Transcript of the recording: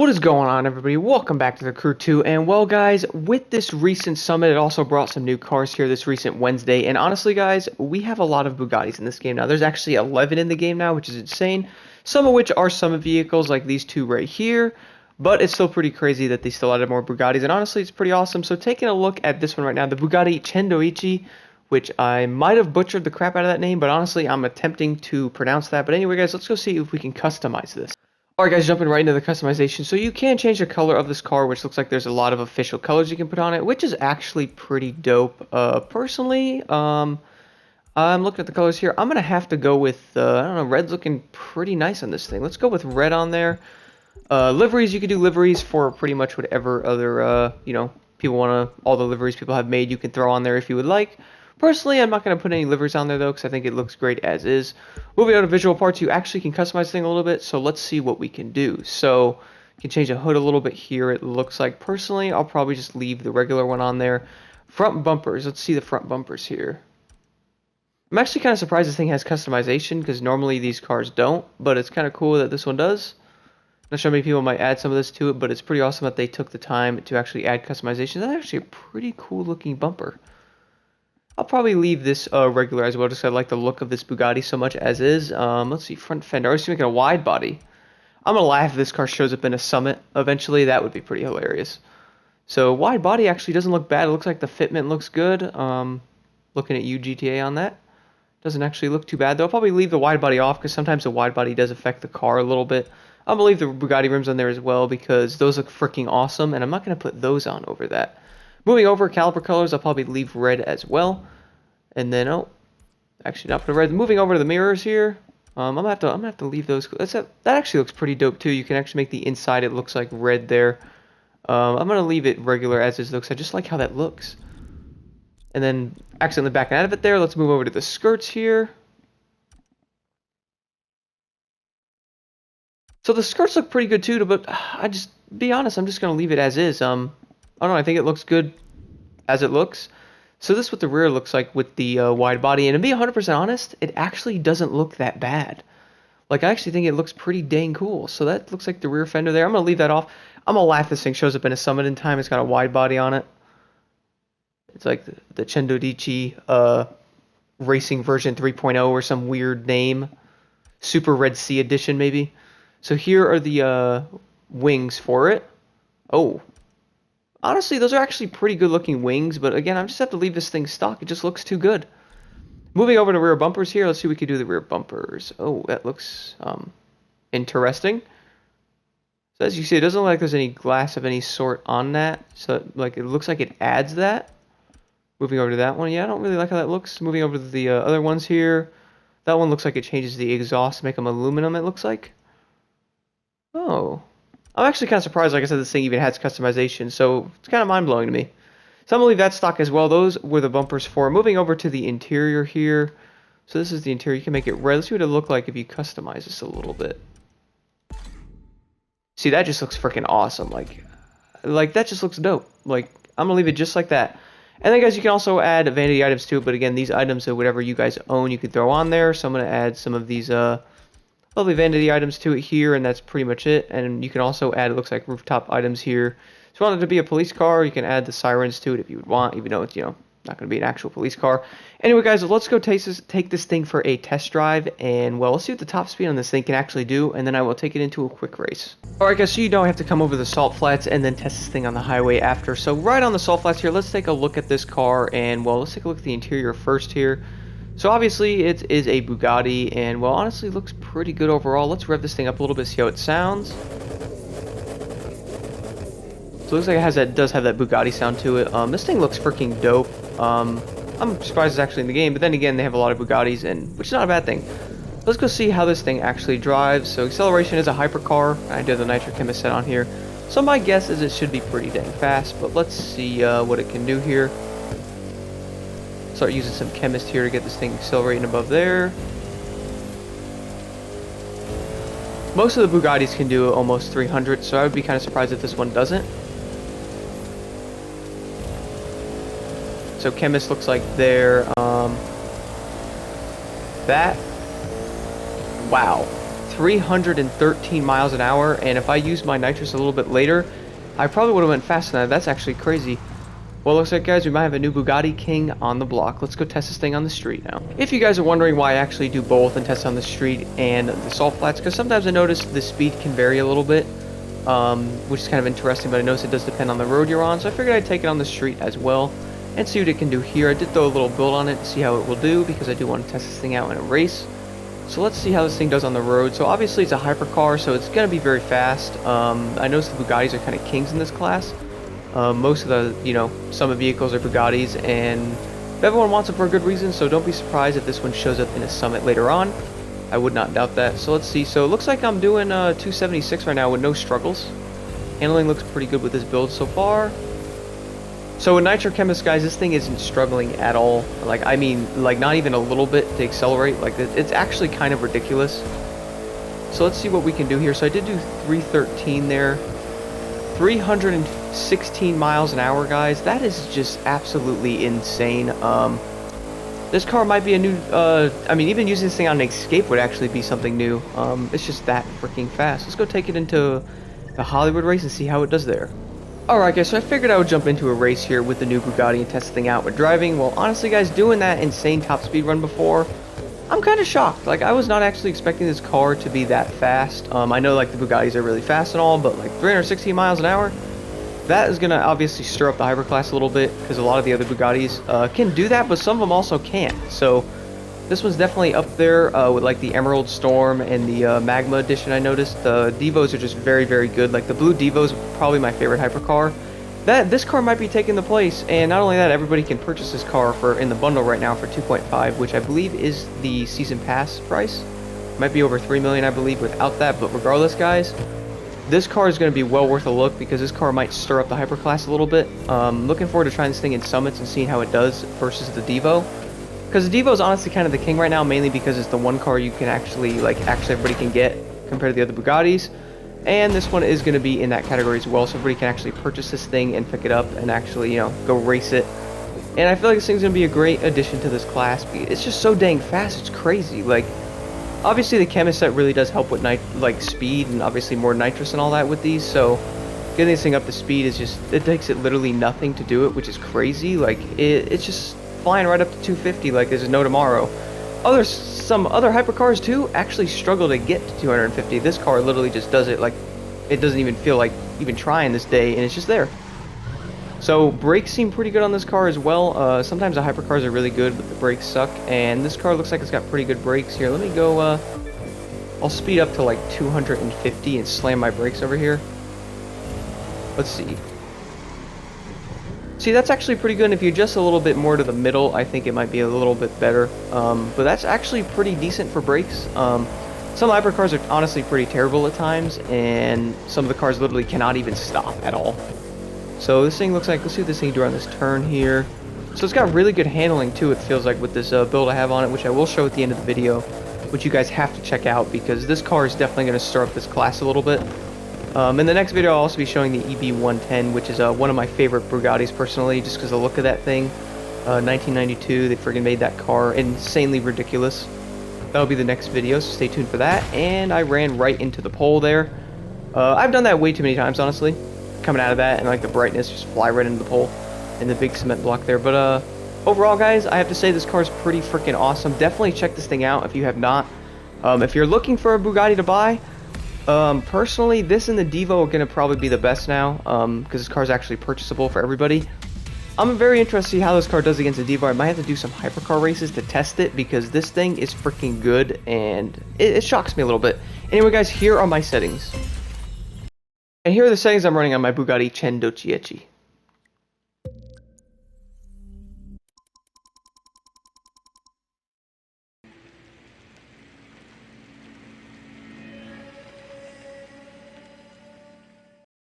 What is going on, everybody? Welcome back to the Crew 2, and well guys, with this recent summit, it also brought some new cars here this recent Wednesday, and honestly guys, we have a lot of Bugattis in this game now. There's actually 11 in the game now, which is insane, some of which are summit vehicles like these two right here, but it's still pretty crazy that they still added more Bugattis, and honestly, it's pretty awesome. So taking a look at this one right now, the Bugatti Centodieci, which I might have butchered the crap out of that name, but honestly, I'm attempting to pronounce that. But anyway guys, let's go see if we can customize this. Alright guys, jumping right into the customization. So you can change the color of this car, which looks like there's a lot of official colors you can put on it, which is actually pretty dope. Personally, I'm looking at the colors here. I'm going to have to go with, I don't know, red's looking pretty nice on this thing. Let's go with red on there. Liveries, you can do liveries for pretty much whatever other, people want to, all the liveries people have made, you can throw on there if you would like. Personally, I'm not going to put any liveries on there, though, because I think it looks great as is. Moving on to visual parts, you actually can customize the thing a little bit, so let's see what we can do. So, you can change the hood a little bit here, it looks like. Personally, I'll probably just leave the regular one on there. Front bumpers, let's see the front bumpers here. I'm actually kind of surprised this thing has customization, because normally these cars don't, but it's kind of cool that this one does. I'm not sure how many people might add some of this to it, but it's pretty awesome that they took the time to actually add customization. That's actually a pretty cool looking bumper. I'll probably leave this regular as well, just 'cause I like the look of this Bugatti so much as is. Let's see, front fender. I was making a wide body. I'm gonna laugh if this car shows up in a summit eventually. That would be pretty hilarious. So wide body actually doesn't look bad. It looks like the fitment looks good. Looking at you, GTA, on that. Doesn't actually look too bad though. I'll probably leave the wide body off because sometimes the wide body does affect the car a little bit. I'm gonna leave the Bugatti rims on there as well because those look freaking awesome, and I'm not gonna put those on over that. Moving over, caliper colors, I'll probably leave red as well. And then, oh, actually not for red. Moving over to the mirrors here, I'm gonna have to leave those. That actually looks pretty dope too. You can actually make the inside, it looks like red there. I'm gonna leave it regular as is looks. I just like how that looks. And then, accidentally backing out of it there, let's move over to the skirts here. So the skirts look pretty good too, but be honest, I'm just gonna leave it as is. I don't know, I think it looks good as it looks. So this is what the rear looks like with the wide body, and to be 100% honest, it actually doesn't look that bad. Like, I actually think it looks pretty dang cool. So that looks like the rear fender there. I'm going to leave that off. I'm going to laugh if this thing shows up in a summit in time. It's got a wide body on it. It's like the Centodieci Racing version 3.0 or some weird name. Super Red Sea edition, maybe. So here are the wings for it. Oh. Honestly, those are actually pretty good looking wings, but again, I just have to leave this thing stock. It just looks too good. Moving over to rear bumpers here, let's see what we can do with the rear bumpers. Oh, that looks interesting. So as you see, it doesn't look like there's any glass of any sort on that. So like it looks like it adds that. Moving over to that one, yeah, I don't really like how that looks. Moving over to the other ones here. That one looks like it changes the exhaust to make them aluminum, it looks like. Oh. I'm actually kind of surprised, like I said, this thing even has customization, so it's kind of mind-blowing to me. So I'm going to leave that stock as well. Those were the bumpers for. Moving over to the interior here. So this is the interior. You can make it red. Let's see what it look like if you customize this a little bit. See, that just looks freaking awesome. Like that just looks dope. Like, I'm going to leave it just like that. And then, guys, you can also add vanity items too, but again, these items are whatever you guys own, you can throw on there. So I'm going to add some of these, lovely vanity items to it here, and that's pretty much it. And you can also add, it looks like, rooftop items here. If you want it to be a police car, you can add the sirens to it if you would want, even though it's, not going to be an actual police car. Anyway, guys, let's go take this thing for a test drive, and, well, let's see what the top speed on this thing can actually do, and then I will take it into a quick race. Alright, guys, so you know I have to come over the salt flats and then test this thing on the highway after. So right on the salt flats here, let's take a look at this car, and, well, let's take a look at the interior first here. So obviously it is a Bugatti, and well, honestly looks pretty good overall. Let's rev this thing up a little bit, see how it sounds. So it looks like it does have that Bugatti sound to it. This thing looks freaking dope. I'm surprised it's actually in the game, but then again, they have a lot of Bugattis, which is not a bad thing. Let's go see how this thing actually drives. So acceleration is a hypercar. I do have the Nitro Chemist set on here. So my guess is it should be pretty dang fast, but let's see what it can do here. Start using some chemist here to get this thing accelerating above there. Most of the Bugattis can do almost 300, so I would be kind of surprised if this one doesn't. So chemist looks like there. That. Wow. 313 miles an hour, and if I used my nitrous a little bit later, I probably would have went faster than that. That's actually crazy. Well, looks like, guys, we might have a new Bugatti King on the block. Let's go test this thing on the street now. If you guys are wondering why I actually do both and test on the street and the salt flats, because sometimes I notice the speed can vary a little bit, which is kind of interesting, but I notice it does depend on the road you're on, so I figured I'd take it on the street as well and see what it can do here. I did throw a little build on it to see how it will do, because I do want to test this thing out in a race. So let's see how this thing does on the road. So obviously it's a hypercar, so it's going to be very fast. I noticed the Bugattis are kind of kings in this class. Most of the, Summit vehicles are Bugattis, and everyone wants them for a good reason, so don't be surprised if this one shows up in a Summit later on. I would not doubt that. So let's see. So it looks like I'm doing 276 right now with no struggles. Handling looks pretty good with this build so far. So with Nitro Chemist, guys, this thing isn't struggling at all. Like, I mean, like, not even a little bit to accelerate. Like, it's actually kind of ridiculous. So let's see what we can do here. So I did do 313 there. 316 miles an hour, guys. That is just absolutely insane. This car might be a new, I mean, even using this thing on an Escape would actually be something new. It's just that freaking fast. Let's go take it into the Hollywood race and see how it does there. Alright, guys, so I figured I would jump into a race here with the new Bugatti and test the thing out with driving. Well, honestly, guys, doing that insane top speed run before, I'm kind of shocked. Like, I was not actually expecting this car to be that fast. I know, like, the Bugattis are really fast and all, but, like, 316 miles an hour, that is going to obviously stir up the hyperclass a little bit, because a lot of the other Bugattis can do that, but some of them also can't. So this one's definitely up there with, like, the Emerald Storm and the Magma Edition. I noticed the Devos are just very, very good. Like, the blue Devo's probably my favorite hypercar. This car might be taking the place, and not only that, everybody can purchase this car for in the bundle right now for 2.5, which I believe is the season pass price. Might be over 3 million, I believe, without that. But regardless, guys, this car is going to be well worth a look, because this car might stir up the hyperclass a little bit. Looking forward to trying this thing in summits and seeing how it does versus the Devo. Because the Devo is honestly kind of the king right now, mainly because it's the one car you can actually everybody can get compared to the other Bugattis. And this one is going to be in that category as well, so everybody can actually purchase this thing and pick it up and actually, go race it. And I feel like this thing's going to be a great addition to this class. It's just so dang fast, it's crazy. Like, obviously the Chemist set really does help with speed and obviously more nitrous and all that with these, so getting this thing up to speed is just, it takes it literally nothing to do it, which is crazy. Like, it's just flying right up to 250 like there's no tomorrow. Some other hypercars too actually struggle to get to 250. This car literally just does it. Like, it doesn't even feel like even trying this day, and it's just there. So brakes seem pretty good on this car as well. Sometimes the hypercars are really good, but the brakes suck, and this car looks like it's got pretty good brakes here. Let me go, I'll speed up to like 250 and slam my brakes over here. Let's see. See, that's actually pretty good. If you adjust a little bit more to the middle, I think it might be a little bit better. But that's actually pretty decent for brakes. Some hypercars are honestly pretty terrible at times, and some of the cars literally cannot even stop at all. So this thing looks like, let's see what this thing can do on this turn here. So it's got really good handling too, it feels like, with this build I have on it, which I will show at the end of the video, which you guys have to check out, because this car is definitely going to stir up this class a little bit. In the next video, I'll also be showing the EB110, which is one of my favorite Bugattis personally, just because the look of that thing. 1992, they friggin' made that car insanely ridiculous. That'll be the next video, so stay tuned for that. And I ran right into the pole there. I've done that way too many times, honestly. Coming out of that, and like the brightness, just fly right into the pole and the big cement block there. But overall, guys, I have to say this car is pretty freaking awesome. Definitely check this thing out if you have not. If you're looking for a Bugatti to buy, personally, this and the Devo are going to probably be the best now, because this car is actually purchasable for everybody. I'm very interested to see how this car does against the Devo. I might have to do some hypercar races to test it, because this thing is freaking good, and it shocks me a little bit. Anyway, guys, here are my settings. And here are the settings I'm running on my Bugatti Centodieci.